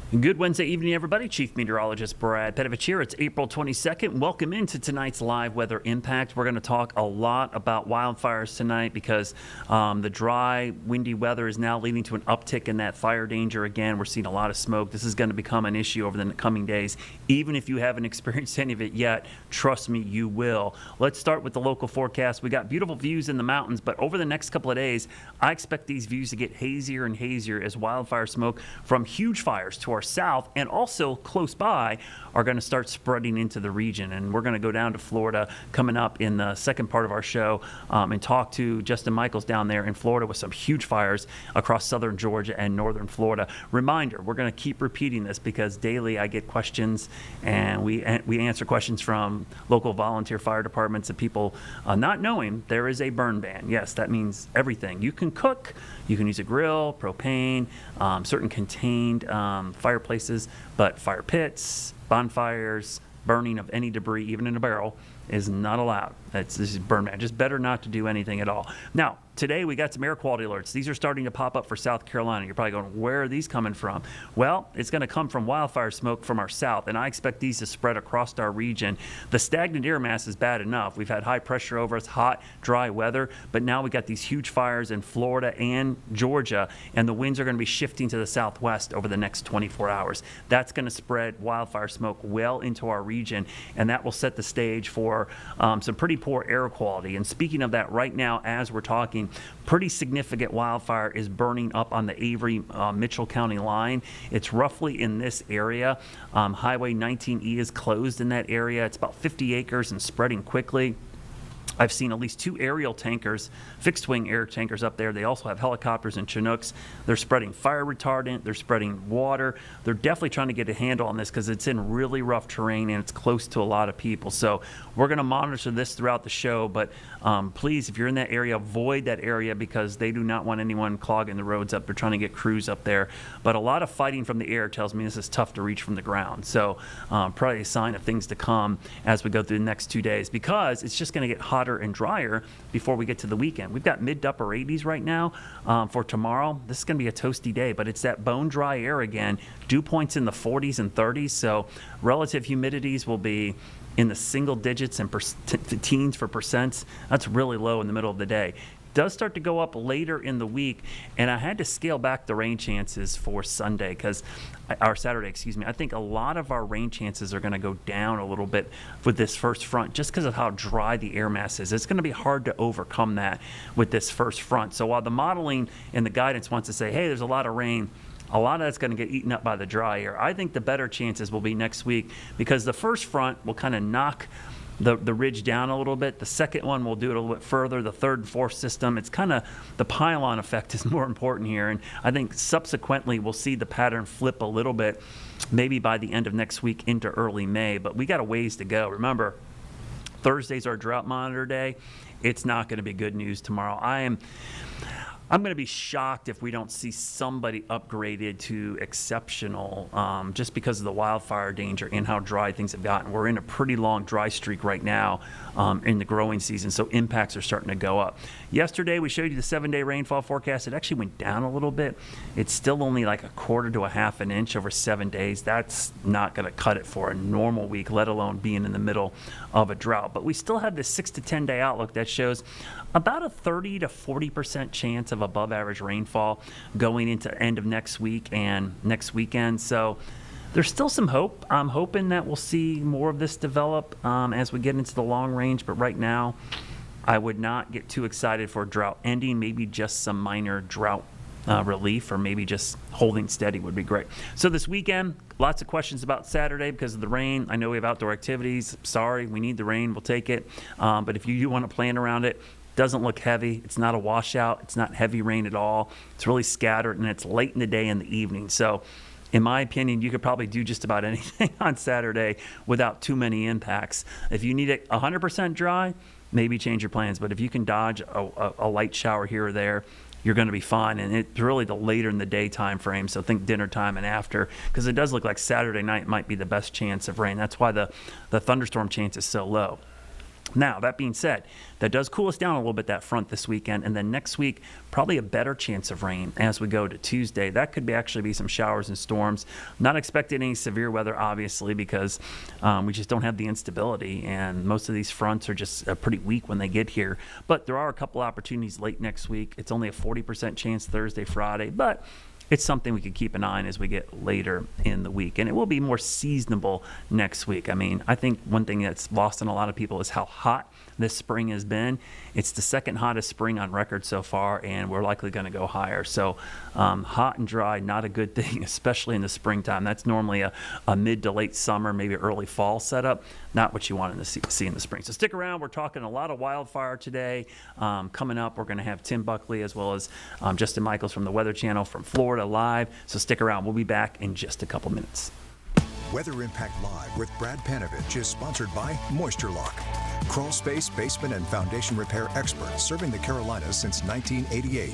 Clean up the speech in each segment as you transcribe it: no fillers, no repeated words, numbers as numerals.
Good Wednesday evening, everybody. Chief Meteorologist Brad Panovich here. It's April 22nd. Welcome into tonight's live weather impact. We're going to talk a lot about wildfires tonight because the dry, windy weather is now leading to an uptick in that fire danger. Again, we're seeing a lot of smoke. This is going to become an issue over the coming days. Even if you haven't experienced any of it yet, trust me, you will. Let's start with the local forecast. We got beautiful views in the mountains, but over the next couple of days, I expect these views to get hazier and hazier as wildfire smoke from huge fires to our south and also close by are going to start spreading into the region. And we're going to go down to Florida coming up in the second part of our show and talk to Justin Michaels down there in Florida with some huge fires across southern Georgia and northern Florida. Reminder, we're going to keep repeating this because daily I get questions and we answer questions from local volunteer fire departments and people not knowing there is a burn ban. Yes, that means everything. You can cook, you can use a grill, propane, certain contained fireplaces, but fire pits, bonfires, burning of any debris, even in a barrel, is not allowed. This is burn ban. Just better not to do anything at all. Now, today we got some air quality alerts. These are starting to pop up for South Carolina. You're probably going, where are these coming from? Well, it's going to come from wildfire smoke from our south, and I expect these to spread across our region. The stagnant air mass is bad enough. We've had high pressure over us, hot, dry weather, but now we got these huge fires in Florida and Georgia, and the winds are going to be shifting to the southwest over the next 24 hours. That's going to spread wildfire smoke well into our region, and that will set the stage for some pretty poor air quality. And speaking of that, right now, as we're talking, pretty significant wildfire is burning up on the Avery-Mitchell County line. It's roughly in this area. Highway 19E is closed in that area. It's about 50 acres and spreading quickly. I've seen at least 2 aerial tankers, fixed-wing air tankers up there. They also have helicopters and Chinooks. They're spreading fire retardant. They're spreading water. They're definitely trying to get a handle on this because it's in really rough terrain and it's close to a lot of people. So we're going to monitor this throughout the show, but please, if you're in that area, avoid that area because they do not want anyone clogging the roads up. They're trying to get crews up there. But a lot of fighting from the air tells me this is tough to reach from the ground. So probably a sign of things to come as we go through the next 2 days because it's just going to get hotter and drier before we get to the weekend. We've got mid to upper 80s right now for tomorrow. This is going to be a toasty day, but it's that bone dry air again. Dew points in the 40s and 30s, so relative humidities will be in the single digits and teens for percents. That's really low in the middle of the day. Does start to go up later in the week, and I had to scale back the rain chances for Saturday. I think a lot of our rain chances are going to go down a little bit with this first front just because of how dry the air mass is. It's going to be hard to overcome that with this first front. So while the modeling and the guidance wants to say, hey, there's a lot of rain, a lot of that's going to get eaten up by the dry air. I think the better chances will be next week because the first front will kind of knock the ridge down a little bit. The second one will do it a little bit further. The third and fourth system, it's kind of the pile-on effect is more important here. And I think subsequently we'll see the pattern flip a little bit, maybe by the end of next week into early May. But we got a ways to go. Remember, Thursday's our drought monitor day. It's not going to be good news tomorrow. I'm going to be shocked if we don't see somebody upgraded to exceptional just because of the wildfire danger and how dry things have gotten. We're in a pretty long dry streak right now in the growing season, so impacts are starting to go up. Yesterday, we showed you the 7-day rainfall forecast. It actually went down a little bit. It's still only like a quarter to a half an inch over 7 days. That's not going to cut it for a normal week, let alone being in the middle of a drought. But we still have this 6 to 10 day outlook that shows about a 30 to 40% chance of above average rainfall going into end of next week and next weekend. So there's still some hope. I'm hoping that we'll see more of this develop as we get into the long range. But right now, I would not get too excited for drought ending. Maybe just some minor drought relief or maybe just holding steady would be great. So this weekend, lots of questions about Saturday because of the rain. I know we have outdoor activities. Sorry, we need the rain. We'll take it. But if you do want to plan around it, doesn't look heavy. It's not a washout. It's not heavy rain at all. It's really scattered, and it's late in the day and the evening. So in my opinion, you could probably do just about anything on Saturday without too many impacts. If you need it 100% dry, maybe change your plans. But if you can dodge a light shower here or there, you're going to be fine. And it's really the later in the day time frame, so think dinner time and after, because it does look like Saturday night might be the best chance of rain. That's why the thunderstorm chance is so low. Now, that being said, that does cool us down a little bit, that front this weekend. And then next week, probably a better chance of rain as we go to Tuesday. That could actually be some showers and storms. Not expecting any severe weather, obviously, because we just don't have the instability. And most of these fronts are just pretty weak when they get here. But there are a couple opportunities late next week. It's only a 40% chance Thursday, Friday. But it's something we could keep an eye on as we get later in the week. And it will be more seasonable next week. I mean, I think one thing that's lost on a lot of people is how hot this spring has been. It's the second hottest spring on record so far, and we're likely going to go higher. So hot and dry, not a good thing, especially in the springtime. That's normally a mid to late summer, maybe early fall setup. Not what you want to see in the spring. So stick around. We're talking a lot of wildfire today. Coming up, we're going to have Tim Buckley as well as Justin Michaels from the Weather Channel from Florida live. So stick around. We'll be back in just a couple minutes. Weather Impact Live with Brad Panovich is sponsored by Moisture Lock, crawl space, basement, and foundation repair experts serving the Carolinas since 1988.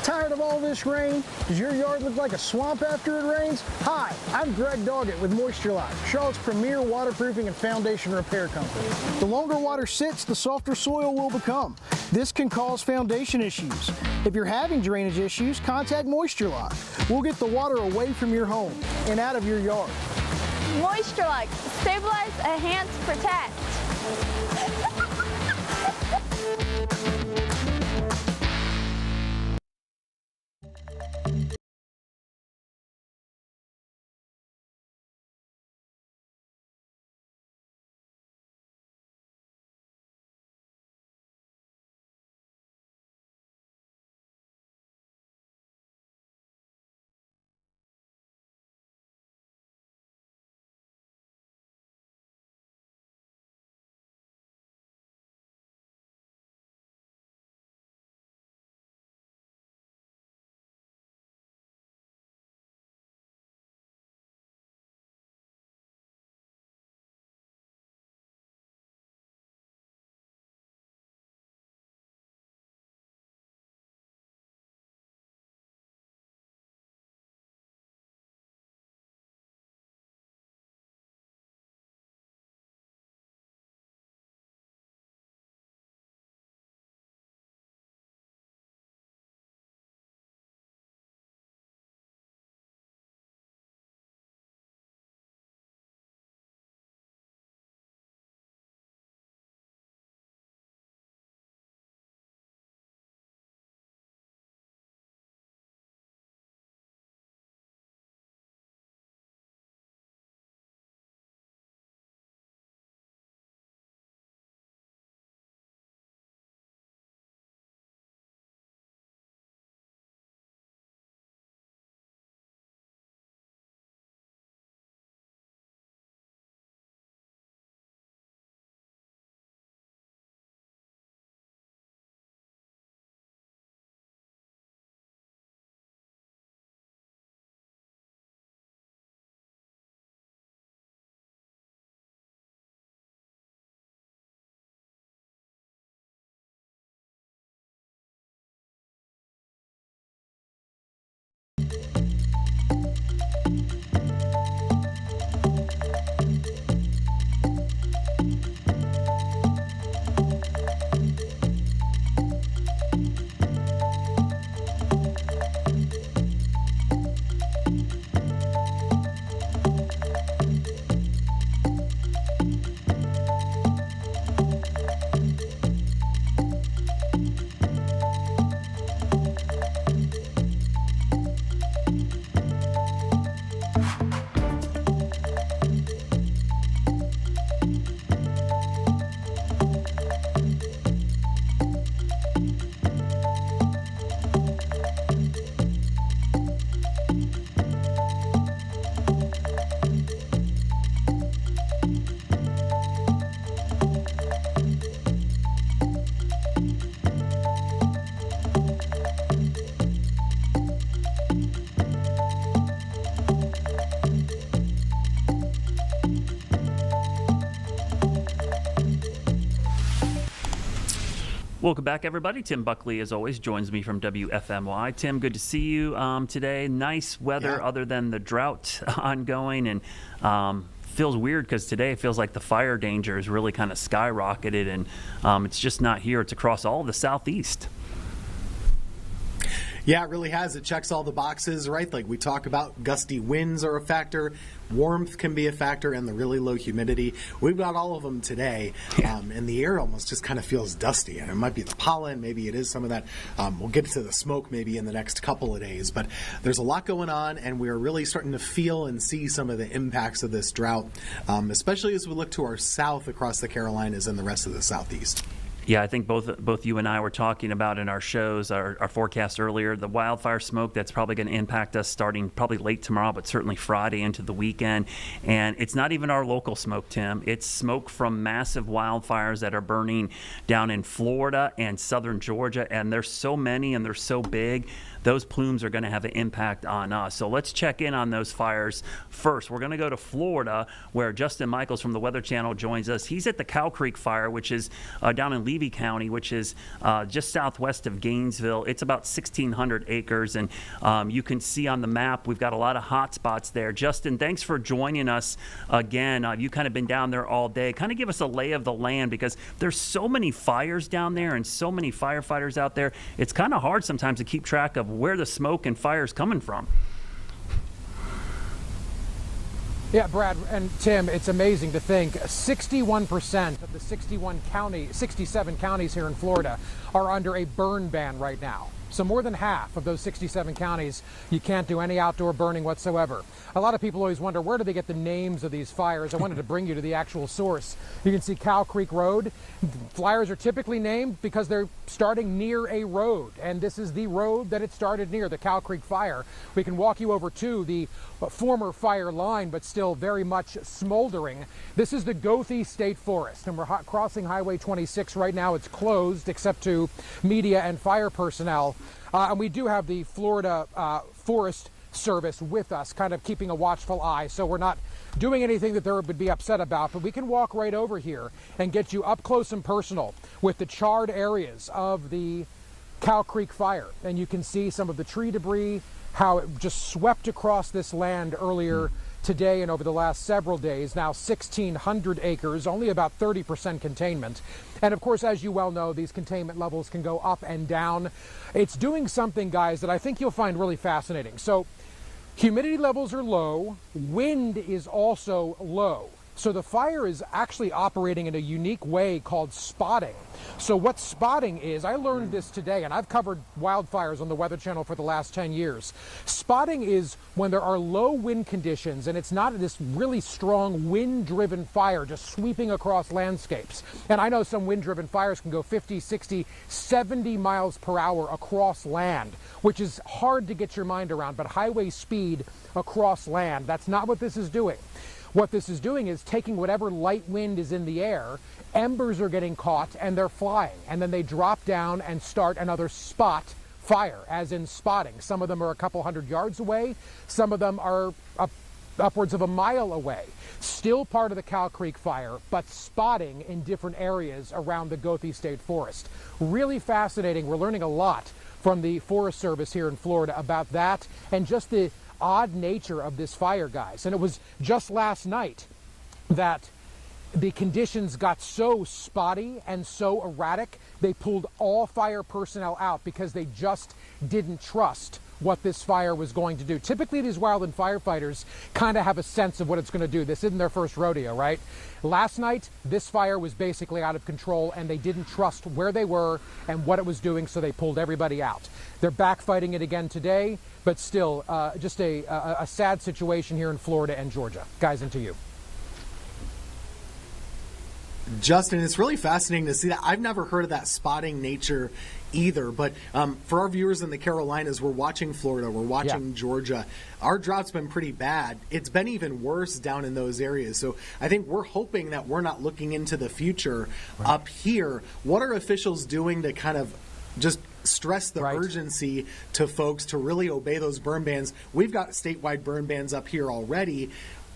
Tired of all this rain? Does your yard look like a swamp after it rains? Hi, I'm Greg Doggett with Moisture Lock, Charlotte's premier waterproofing and foundation repair company. The longer water sits, the softer soil will become. This can cause foundation issues. If you're having drainage issues, contact Moisture Lock. We'll get the water away from your home and out of your yard. Moisture Lock, stabilize, enhance, protect. Welcome back, everybody. Tim Buckley, as always, joins me from WFMY. Tim, good to see you today. Nice weather other than the drought ongoing, and feels weird because today it feels like the fire danger is really kind of skyrocketed, and it's just not here. It's across all of the southeast. Yeah, it really has. It checks all the boxes, right? Like we talk about, gusty winds are a factor, warmth can be a factor, and the really low humidity. We've got all of them today, and the air almost just kind of feels dusty. And it might be the pollen, maybe it is some of that. We'll get to the smoke maybe in the next couple of days, but there's a lot going on, and we're really starting to feel and see some of the impacts of this drought, especially as we look to our south across the Carolinas and the rest of the southeast. Yeah, I think both you and I were talking about in our shows, our forecast earlier, the wildfire smoke that's probably going to impact us starting probably late tomorrow, but certainly Friday into the weekend. And it's not even our local smoke, Tim. It's smoke from massive wildfires that are burning down in Florida and southern Georgia. And there's so many and they're so big. Those plumes are going to have an impact on us. So let's check in on those fires first. We're going to go to Florida, where Justin Michaels from the Weather Channel joins us. He's at the Cow Creek Fire, which is down in Levy County, which is just southwest of Gainesville. It's about 1,600 acres, and you can see on the map we've got a lot of hot spots there. Justin, thanks for joining us again. You've kind of been down there all day. Kind of give us a lay of the land, because there's so many fires down there and so many firefighters out there. It's kind of hard sometimes to keep track of where the smoke and fire is coming from. Yeah, Brad and Tim, it's amazing to think 61% of the 67 counties here in Florida are under a burn ban right now. So more than half of those 67 counties, you can't do any outdoor burning whatsoever. A lot of people always wonder, where do they get the names of these fires? I wanted to bring you to the actual source. You can see Cow Creek Road. Fires are typically named because they're starting near a road, and this is the road that it started near, the Cow Creek Fire. We can walk you over to the former fire line, but still very much smoldering. This is the Goethe State Forest, and we're crossing Highway 26 right now. It's closed except to media and fire personnel. And we do have the Florida Forest Service with us, kind of keeping a watchful eye. So we're not doing anything that they would be upset about, but we can walk right over here and get you up close and personal with the charred areas of the Cow Creek Fire. And you can see some of the tree debris, how it just swept across this land earlier today and over the last several days. Now 1,600 acres, only about 30% containment. And of course, as you well know, these containment levels can go up and down. It's doing something, guys, that I think you'll find really fascinating. So humidity levels are low, wind is also low. So the fire is actually operating in a unique way called spotting. So what spotting is, I learned this today, and I've covered wildfires on the Weather Channel for the last 10 years. Spotting is when there are low wind conditions and it's not this really strong wind-driven fire just sweeping across landscapes. And I know some wind-driven fires can go 50, 60, 70 miles per hour across land, which is hard to get your mind around, but highway speed across land, that's not what this is doing. What this is doing is taking whatever light wind is in the air, embers are getting caught and they're flying, and then they drop down and start another spot fire, as in spotting. Some of them are a couple hundred yards away, some of them are upwards of a mile away. Still part of the Cow Creek Fire, but spotting in different areas around the Goethe State Forest. Really fascinating. We're learning a lot from the Forest Service here in Florida about that and just the odd nature of this fire, guys. And it was just last night that the conditions got so spotty and so erratic, they pulled all fire personnel out because they just didn't trust what this fire was going to do. Typically, these wildland firefighters kind of have a sense of what it's going to do. This isn't their first rodeo, right? Last night, this fire was basically out of control, and they didn't trust where they were and what it was doing, so they pulled everybody out. They're back fighting it again today, but still, just a sad situation here in Florida and Georgia. Guys, into you. Justin, it's really fascinating to see that. I've never heard of that spotting nature either, but for our viewers in the Carolinas, we're watching Florida, we're watching Georgia. Our drought's been pretty bad. It's been even worse down in those areas. So I think we're hoping that we're not looking into the future up here. What are officials doing to kind of just stress the urgency to folks to really obey those burn bans? We've got statewide burn bans up here already.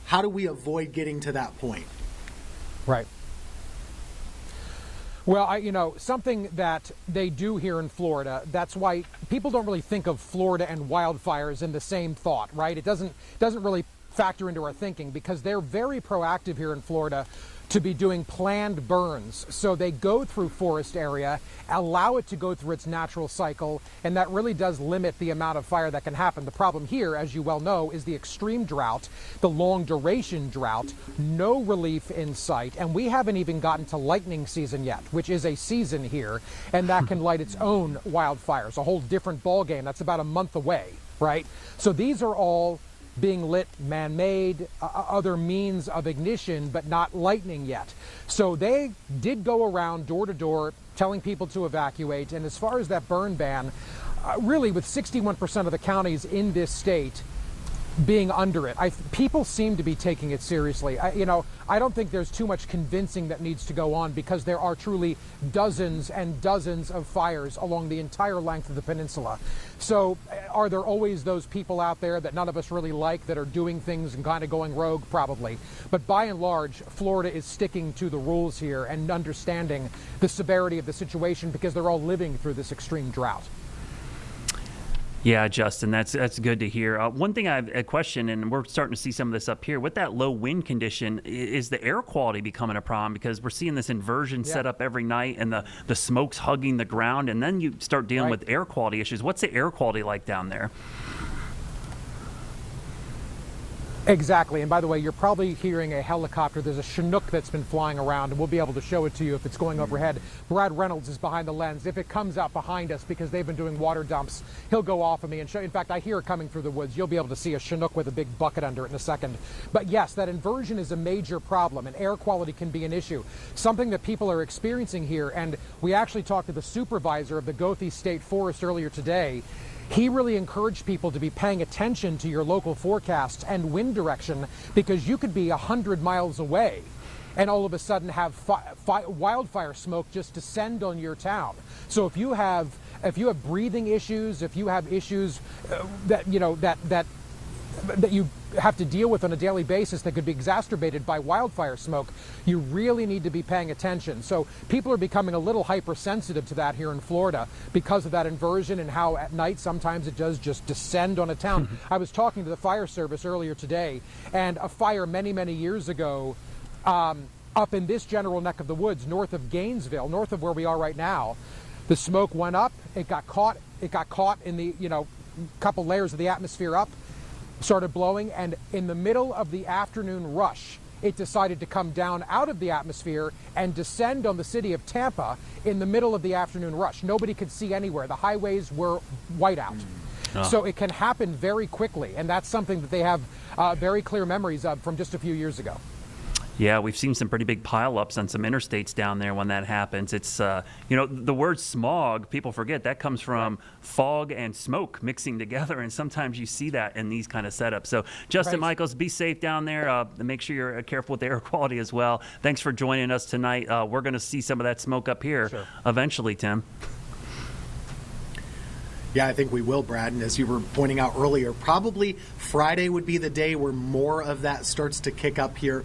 How do we avoid getting to that point? Right. Well, you know, something that they do here in Florida, that's why people don't really think of Florida and wildfires in the same thought, right? It doesn't really factor into our thinking because they're very proactive here in Florida to be doing planned burns. So they go through forest area, allow it to go through its natural cycle, and that really does limit the amount of fire that can happen. The problem here, as you well know, is the extreme drought, the long duration drought, no relief in sight, and we haven't even gotten to lightning season yet, which is a season here, and that can light its own wildfires, a whole different ballgame. That's about a month away, right? So these are all being lit man-made, other means of ignition, but not lightning yet. So they did go around door to door telling people to evacuate. And as far as that burn ban, really with 61% of the counties in this state being under it, people seem to be taking it seriously. I don't think there's too much convincing that needs to go on because there are truly dozens and dozens of fires along the entire length of the peninsula. So are there always those people out there that none of us really like that are doing things and kind of going rogue? Probably. But by and large, Florida is sticking to the rules here and understanding the severity of the situation because they're all living through this extreme drought. Yeah, Justin, that's good to hear. One thing I have a question, and we're starting to see some of this up here, with that low wind condition, is the air quality becoming a problem? Because we're seeing this inversion set up every night and the smoke's hugging the ground, and then you start dealing with air quality issues. What's the air quality like down there? Exactly. And by the way, you're probably hearing a helicopter. There's a Chinook that's been flying around, and we'll be able to show it to you if it's going overhead. Brad Reynolds is behind the lens. If it comes out behind us because they've been doing water dumps, he'll go off of me and show. In fact, I hear it coming through the woods. You'll be able to see a Chinook with a big bucket under it in a second. But yes, that inversion is a major problem, and air quality can be an issue. Something that people are experiencing here, and we actually talked to the supervisor of the Gothi State Forest earlier today. He really encouraged people to be paying attention to your local forecasts and wind direction because you could be 100 miles away and all of a sudden have wildfire smoke just descend on your town. So if you have breathing issues, if you have issues that you have to deal with on a daily basis that could be exacerbated by wildfire smoke, you really need to be paying attention. So people are becoming a little hypersensitive to that here in Florida because of that inversion and how at night sometimes it does just descend on a town. I was talking to the fire service earlier today, and a fire many, many years ago up in this general neck of the woods north of Gainesville, north of where we are right now, the smoke went up, it got caught in the couple layers of the atmosphere up, started blowing, and in the middle of the afternoon rush, it decided to come down out of the atmosphere and descend on the city of Tampa in the middle of the afternoon rush. Nobody could see anywhere. The highways were whiteout. So it can happen very quickly, and that's something that they have very clear memories of from just a few years ago. Yeah, we've seen some pretty big pileups on some interstates down there when that happens. It's, the word smog, people forget, that comes from fog and smoke mixing together, and sometimes you see that in these kind of setups. So, Justin Michaels, be safe down there. Make sure you're careful with the air quality as well. Thanks for joining us tonight. We're going to see some of that smoke up here eventually, Tim. Yeah, I think we will, Brad. And as you were pointing out earlier, probably Friday would be the day where more of that starts to kick up here.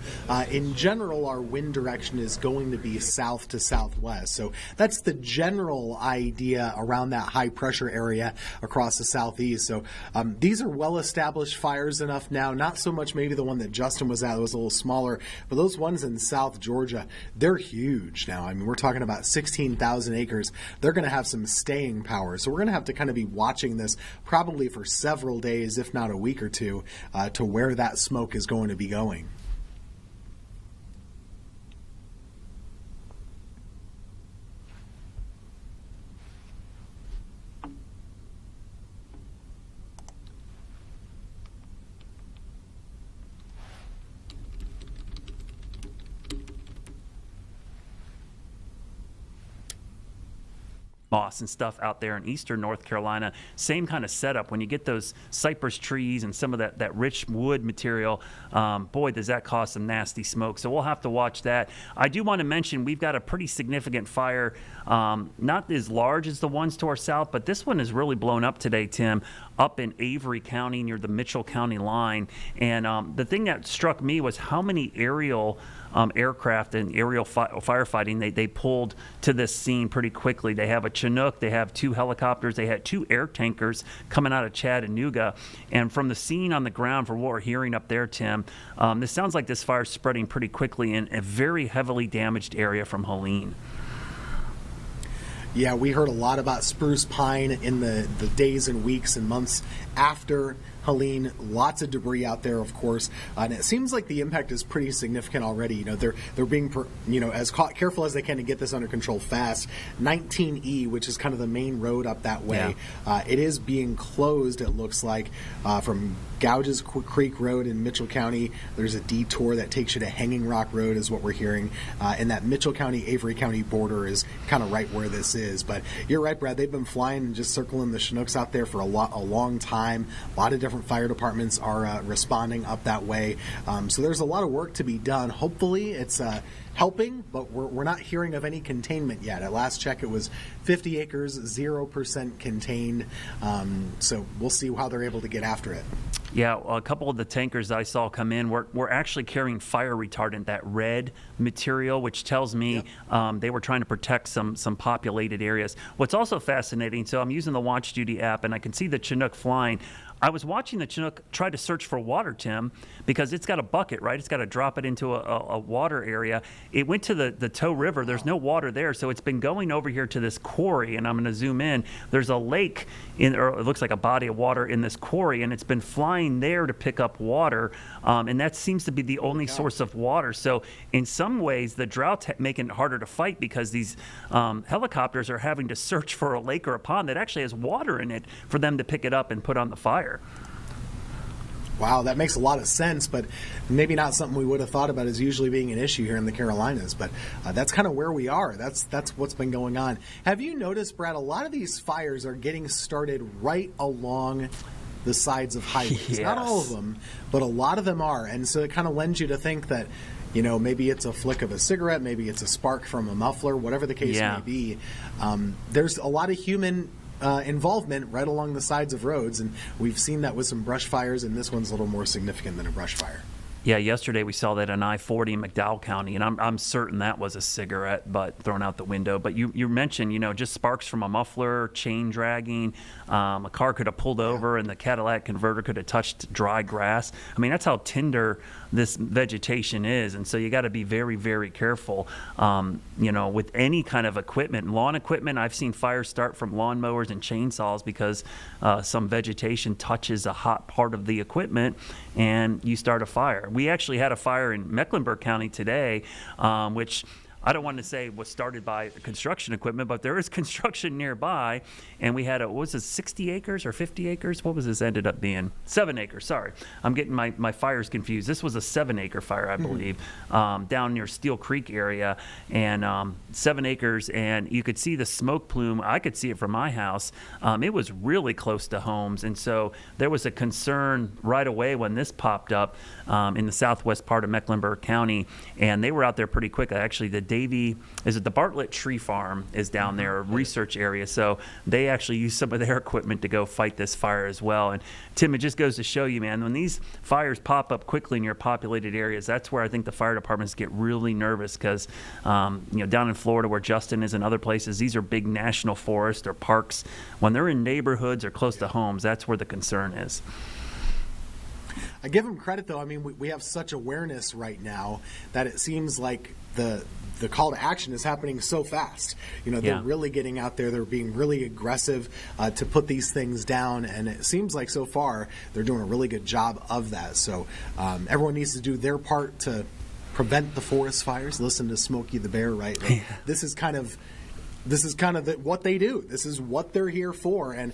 In general, our wind direction is going to be south to southwest. So that's the general idea around that high pressure area across the southeast. So these are well-established fires enough now. Not so much maybe the one that Justin was at, it was a little smaller. But those ones in South Georgia, they're huge now. I mean, we're talking about 16,000 acres. They're going to have some staying power. So we're going to have to kind of be watching this probably for several days, if not a week or two, to where that smoke is going to be going. Moss and stuff out there in eastern North Carolina. Same kind of setup. When you get those cypress trees and some of that rich wood material, boy, does that cause some nasty smoke. So we'll have to watch that. I do want to mention we've got a pretty significant fire, not as large as the ones to our south, but this one is really blown up today, Tim, up in Avery County near the Mitchell County line. And the thing that struck me was how many aerial aircraft and aerial firefighting, they pulled to this scene pretty quickly. They have a Chinook, they have 2 helicopters, they had 2 air tankers coming out of Chattanooga. And from the scene on the ground, from what we're hearing up there, Tim, this sounds like this fire is spreading pretty quickly in a very heavily damaged area from Helene. Yeah, we heard a lot about spruce pine in the days and weeks and months after Helene. Lots of debris out there, of course, and it seems like the impact is pretty significant already. You know, they're being as careful as they can to get this under control fast. 19E, which is kind of the main road up that way, it is being closed. It looks like from Gouges Creek Road in Mitchell County. There's a detour that takes you to Hanging Rock Road, is what we're hearing, and that Mitchell County Avery County border is kind of right where this is. But you're right, Brad. They've been flying and just circling the Chinooks out there for a long time. A lot of different fire departments are responding up that way. So there's a lot of work to be done. Hopefully it's helping, but we're not hearing of any containment yet. At last check, it was 50 acres, 0% contained. So we'll see how they're able to get after it. Yeah, a couple of the tankers that I saw come in were actually carrying fire retardant, that red material, which tells me they were trying to protect some populated areas. What's also fascinating, so I'm using the Watch Duty app, and I can see the Chinook flying. I was watching the Chinook try to search for water, Tim, because it's got a bucket, right? It's got to drop it into a water area. It went to the Tow River. There's no water there, so it's been going over here to this quarry, and I'm going to zoom in. There's a lake, or it looks like a body of water in this quarry, and it's been flying there to pick up water, and that seems to be the only source of water. So in some ways, the drought's making it harder to fight because these helicopters are having to search for a lake or a pond that actually has water in it for them to pick it up and put on the fire. Wow, that makes a lot of sense, but maybe not something we would have thought about as usually being an issue here in the Carolinas. But that's kind of where we are. That's what's been going on. Have you noticed, Brad, a lot of these fires are getting started right along the sides of highways? Yes. Not all of them, but a lot of them are. And so it kind of lends you to think that, maybe it's a flick of a cigarette, maybe it's a spark from a muffler, whatever the case may be. There's a lot of human involvement right along the sides of roads, and we've seen that with some brush fires, and this one's a little more significant than a brush fire. Yeah, yesterday we saw that on I-40 in McDowell County, and I'm certain that was a cigarette butt thrown out the window. But you mentioned, just sparks from a muffler, chain dragging. A car could have pulled over, and the catalytic converter could have touched dry grass. I mean, that's how tender this vegetation is, and so you got to be very, very careful. With any kind of equipment, lawn equipment. I've seen fires start from lawnmowers and chainsaws because some vegetation touches a hot part of the equipment, and you start a fire. We actually had a fire in Mecklenburg County today, which I don't want to say was started by construction equipment, but there is construction nearby, and we had 60 acres or 50 acres? What was this ended up being? 7 acres, sorry. I'm getting my fires confused. This was a 7-acre fire, I believe, down near Steel Creek area, and 7 acres, and you could see the smoke plume. I could see it from my house. It was really close to homes, and so there was a concern right away when this popped up in the southwest part of Mecklenburg County, and they were out there pretty quick. Actually, the Bartlett Tree Farm is down there, a research area, so they actually use some of their equipment to go fight this fire as well. And Tim, it just goes to show you, man, when these fires pop up quickly in your populated areas, that's where I think the fire departments get really nervous because, down in Florida where Justin is and other places, these are big national forests or parks. When they're in neighborhoods or close to homes, that's where the concern is. I give them credit, though. I mean, we have such awareness right now that it seems like the call to action is happening so fast. They're really getting out there. They're being really aggressive to put these things down, and it seems like so far they're doing a really good job of that. So everyone needs to do their part to prevent the forest fires. Listen to Smokey the Bear, right? Like, this is kind of what they do. This is what they're here for, and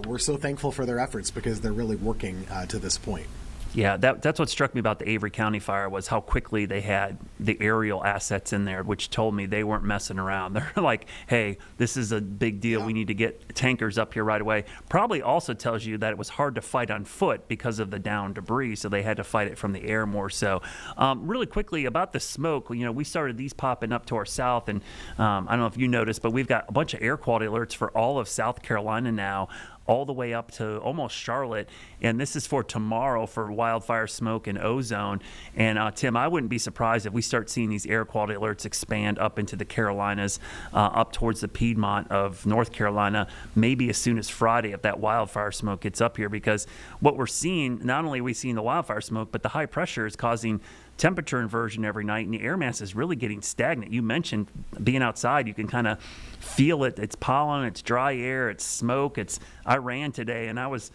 we're so thankful for their efforts because they're really working to this point. Yeah, that's what struck me about the Avery County fire was how quickly they had the aerial assets in there, which told me they weren't messing around. They're like, hey, this is a big deal. Yeah. We need to get tankers up here right away. Probably also tells you that it was hard to fight on foot because of the down debris, so they had to fight it from the air more so. Really quickly about the smoke, we started these popping up to our south, and I don't know if you noticed, but we've got a bunch of air quality alerts for all of South Carolina now. all the way up to almost Charlotte. And this is for tomorrow for wildfire smoke and ozone. And Tim, I wouldn't be surprised if we start seeing these air quality alerts expand up into the Carolinas, up towards the Piedmont of North Carolina, maybe as soon as Friday if that wildfire smoke gets up here. Because what we're seeing, not only are we seeing the wildfire smoke, but the high pressure is causing temperature inversion every night, and the air mass is really getting stagnant. You mentioned being outside, you can kind of feel it. It's pollen, it's dry air, it's smoke. I ran today, and I was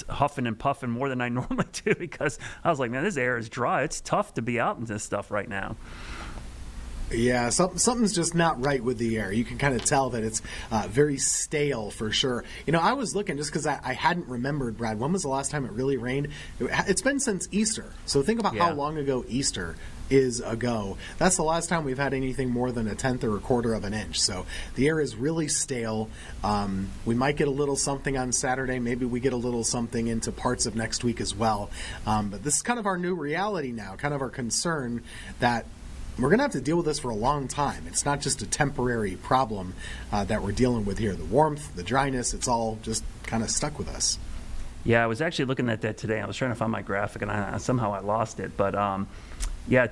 huffing and puffing more than I normally do because I was like, man, this air is dry. It's tough to be out in this stuff right now. Yeah, something's just not right with the air. You can kind of tell that it's very stale for sure. I was looking just because I hadn't remembered, Brad, when was the last time it really rained? It's been since Easter. So think about how long ago Easter is ago. That's the last time we've had anything more than a tenth or a quarter of an inch. So the air is really stale. We might get a little something on Saturday. Maybe we get a little something into parts of next week as well. But this is kind of our new reality now, kind of our concern that we're going to have to deal with this for a long time. It's not just a temporary problem that we're dealing with here. The warmth, the dryness, it's all just kind of stuck with us. Yeah, I was actually looking at that today. I was trying to find my graphic, and somehow I lost it. But,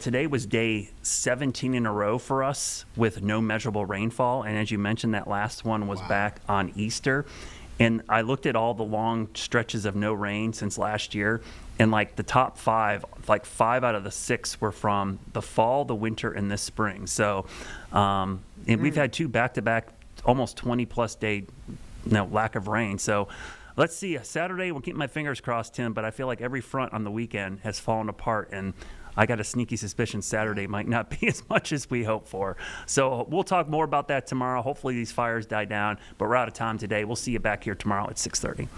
today was day 17 in a row for us with no measurable rainfall. And as you mentioned, that last one was back on Easter. And I looked at all the long stretches of no rain since last year, and like the top 5, like 5 out of the 6 were from the fall, the winter, and this spring. So, and we've had 2 back-to-back, almost 20-plus day lack of rain. So let's see. Saturday, we'll keep my fingers crossed, Tim, but I feel like every front on the weekend has fallen apart, and I got a sneaky suspicion Saturday might not be as much as we hope for. So we'll talk more about that tomorrow. Hopefully these fires die down, but we're out of time today. We'll see you back here tomorrow at 6:30.